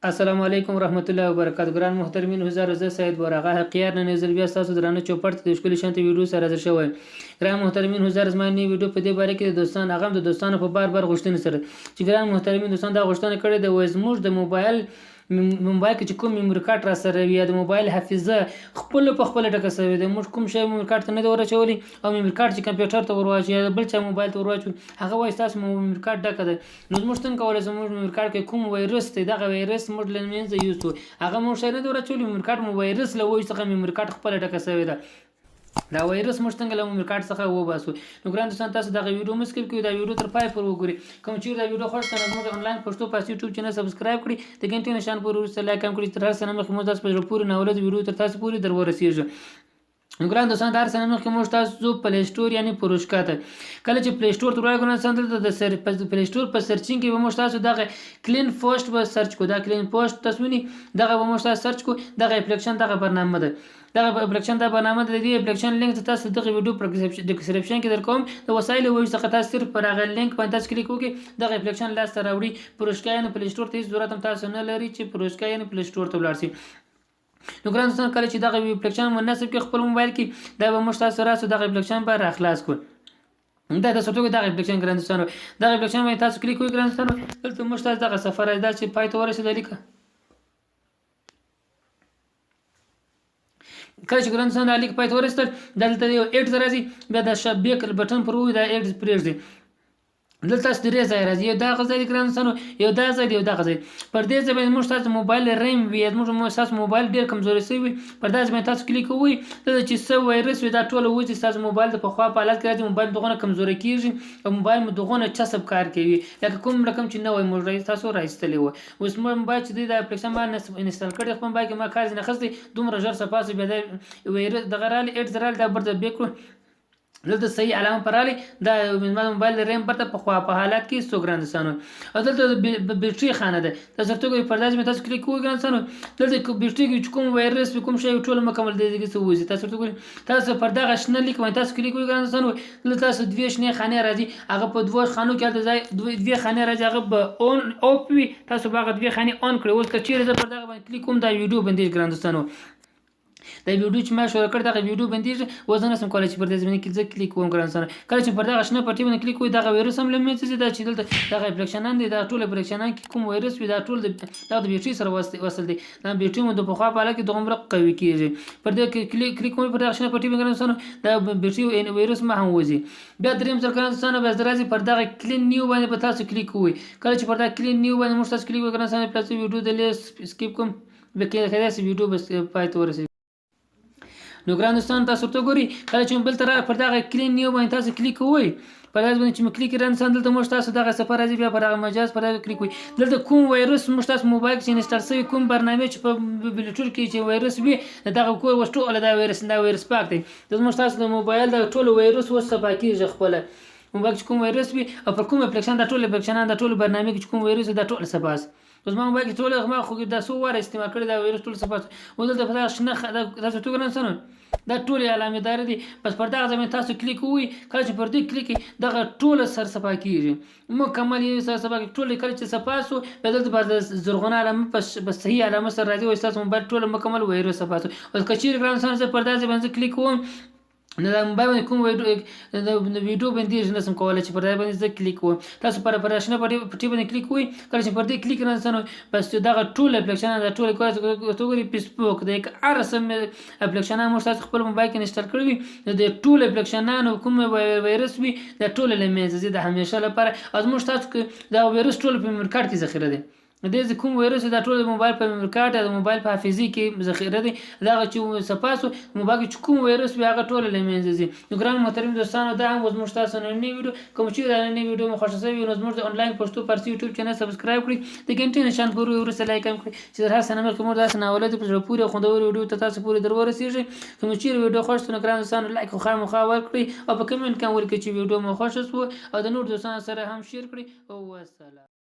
السلام علیکم ورحمت الله وبرکاتہ. ګران محترمین، هزار زه سید ورغه حقیار نه نزل بیا تاسو درانه چوپړ ته د ښکلي شانتي ویډیو سره حاضر شوی. ګران محترمین، هزار زما نی ویډیو په دې باره کې د دوستان هغه د دوستانو په بار غوښتنې سره چې ګران محترمین دوستان دا غوښتنه کړې د وزموږ د موبایل کې چې کوم میموري کارت را سره وي د موبایل حافظه خپل په خپل ټکه سوي د موږ کوم شی میموري کارت ته نه دی ورچولی او میموري کارت چې کمپیوټر ته ورواچي یا بل چا موبایل ته ورواچو هغه وایي ستاسو میموري کارت ډکه ده. نو موږ څنګه کولی شو موږ میموري کارت کې کوم وایرس دی دغه وایرس موږ له منځه یوسو هغه موږ شی نه دی ورچولی میموري کارت مو وایرس له وایي څخه میموري کارت خپل ټکه سوي ده. دا وایرس موږ څنګه له میموري کارت څخه وباسو. نو ګران دوستان تاسو دغه ویډیو مو سکیپ کړئ، دا ویډیو تر پای پورې وګورئ. کوم چې دا ویډیو خوښ شوه زموږ انلاین پښتو پاس یوټیوب چینل سبسکرایب کړئ، د غنټې نشان پورې وروسته لایک هم کړئ. تر هر څه نه مخکې موږ تاسو په زړه پورې ناولد ویډیو تر تاسو پورې در ورسیږي. نو ګران دوستان د هر څه نه مخکې موږ تاسو پلی سټور یعنې پروشکا ته کله چې پلی سټور ته ورغلو ګران دوستان دلته د پلی سټور په سرچینګ کې به موږ تاسو دغه کلین پوسټ به سرچ کړو. دا کلین پوسټ تاسو وینئ دغه به موږ تاسو سرچ کړو. دغه اپلیکیشن دغه برنامه ده، دغه اپلیکیشن دا برنامه د دې اپلیکیشن لینک تاسو دغه ویډیو په ډسکرپشن کې درکوم. د وسایل وایي څخه تاسو صرف پر هغه لینک باندې تاسو کلیک وکړئ دغه اپلیکیشن لاس ته راوړي. پروشکا یعنې پلی سټور ته هیڅ ضرورت هم تاسو نه لري چې پروشکا یعنې پلی سټور ته ولاړ شئ. نو ګران دوستان کله چې دغه اپلیکیشن مناسب کې خپل موبایل کې دا به موږ تاسو راسو دغه اپلیکیشن به راخلاص کړو. دا د سټوګو دغه اپلیکیشن ګران دوستانو دغه اپلیکیشن باندې تاسو کلیک وکړئ. ګران دوستانو دلته موږ تاسو دغه سفر دا چې پای ته ورسېدل لیکه کله چې ګران دوستانو دا لیک پای ته ورسېدل دلته یو ایډز راځي بیا د بیک بټن پر وي دا ایډز پرېږدي. دلته تاسو درې ځای راځي یو دغه ځای ګران دوستانو یو دا ځای یو دغه ځای پر دې ځای باندې موږ تاسو موبایل ریم وي موږ تاسو موبایل ډېر کمزوري شوی پر دا ځای باندې تاسو کلیک کوئ دلته چې څه وایرس وي دا ټول وځي تاسو موبایل د پخوا په حالت کې راځي موبایل دغونه کمزوري کیږي او موبایل مو دغونه چسب کار کوي لکه کوم رقم چې نوی موږ تاسو راایستلی وو. اوس موبایل چې د اپلیکیشن باندې انسټال کړی خپل موبایل کې ما کار نه خسته دومره ژر سپاسو بیا د وایرس دغه رالی ایډز رالی دا برته بیک دلته صحیح علامه پرالی دا موبایل ریم برته په حالت کې څو ګران دوستانو او دلته بیټري خانه ده تاسو ته پرداز می تاسو کلیک کوئ ګران دوستانو دلته بیټري کې کوم وایرس کوم شی ټول مکمل دی چې وځي تاسو پر دغه شنه لیک باندې تاسو کلیک کوئ ګران دوستانو دلته تاسو دوه شنه خانه راځي هغه په دوه خانو کې ځای دوه خانه راځي هغه به اون اوپ وي تاسو باغ دوه خانه اون کړئ. اوس کچیر زه پر دغه باندې کلیک کوم دا ویډیو باندې ګران دوستانو دا ویډیو چې ما شروع کړ دغه ویډیو باندې وزن سم کولای چې پر دې باندې کې کلیک کوم ګران سره کله چې پر دغه شنه پټي باندې کلیک کوئ دغه وایرس هم لمه چې دا چې دلته دغه اپلیکیشنان دي دا ټول اپلیکیشنان کې کوم وایرس وي دا ټول د بیټري سره وصل دي دا بیټري مو د پخوا په حاله کې دغه مرق قوي کیږي پر دې کلیک کوئ پر دغه شنه پټي باندې ګران سره دا بیټري وایرس ما هم وځي. بیا دریم ځل ګران سره بیا درازي پر دغه کلین نیو باندې په تاسو کلیک کوئ کله چې پر دغه کلین نیو باندې موږ تاسو کلیک وکړئ سره پلاس ویډیو د لیس سکیپ کوم به کې خلاص ویډیو بس پای ته ورسېږي. نو ګران دوستان تاسو ته ګوري کله چې بل تر پر دغه کلین نیو باندې تاسو کلیک کوئ پر دغه باندې چې کلیک ران سند دلته موږ تاسو دغه سفر راځي بیا پر هغه مجاز پر دغه کلیک کوئ دلته کوم وایرس موږ تاسو موبایل کې انسټال شوی کوم برنامه چې په بلوټوث کې چې وایرس وي دغه کوی وشتو ول دا وایرس پاک دی د موږ تاسو د موبایل د ټولو وایرس وسه پاکیږي خپل موبایل چې کوم وایرس وي او پر کوم اپلیکیشن د ټولو اپلیکیشنان د ټولو برنامه کې کوم وایرس د ټولو سپاس اوس ما موبایل کې ټول ما خو د سو واره استعمال کړی دا وایرس ټول سپاس ودلته په شنه تاسو تو ګران سره دا ټول علامه دار دي بس پر دغه ځای تاسو کلیک کوئ کله چې پر دې کلیک دغه ټول سر صفا کیږي مکمل یې سر صفا ټول کله چې صفاسو بدلته پر زرغونه علامه بس صحیح علامه سره راځي او تاسو موبایل ټول مکمل وایرس صفاسو او کچیر ګران سره پر دغه ځای کلیک کوم نو دا موبایل باندې کوم ویډیو باندې نسم کولای چې پر دې باندې زه کلیک کوم تاسو پر پرشنه پټي باندې کلیک کوئ کله چې پر دې کلیک رانسنو بس دغه ټول اپلیکیشن دا ټول کوی تو ګوري فیسبوک د یک ارسم اپلیکیشن مو تاسو خپل موبایل کې انسټال کړی د ټول اپلیکیشنانو کوم وایرس وي د ټول لمنځه زی د همیشه لپاره از مو تاسو دا وایرس ټول په میموري کارت کې ذخیره دي د کوم وایرس د ټول موبایل په میموري کارت د موبایل په حافظه کې ذخیره دي دا چې سپاسو موبایل کې کوم وایرس وي هغه ټول لمنځه زی. نو ګران محترم دوستانو دا هم زموږ تاسو نه ویډیو کوم چې دا نه ویډیو مو خوښ شوی نو زموږ د انلاین پښتو پارسي یوټیوب چینل سبسکرایب کړئ د غنټې نشان پورې ورسره لایک هم کړئ چې هر څه نه کوم دا نه ولادت په پورې خوندور ویډیو ته تاسو پورې درو رسیږي کوم چې ویډیو خوښ نو ګران دوستانو لایک خو خامخا ورکړئ او په کمنټ کې ورکړئ چې ویډیو مو خوښ شو او د نور دوستانو سره هم شیر کړئ او والسلام.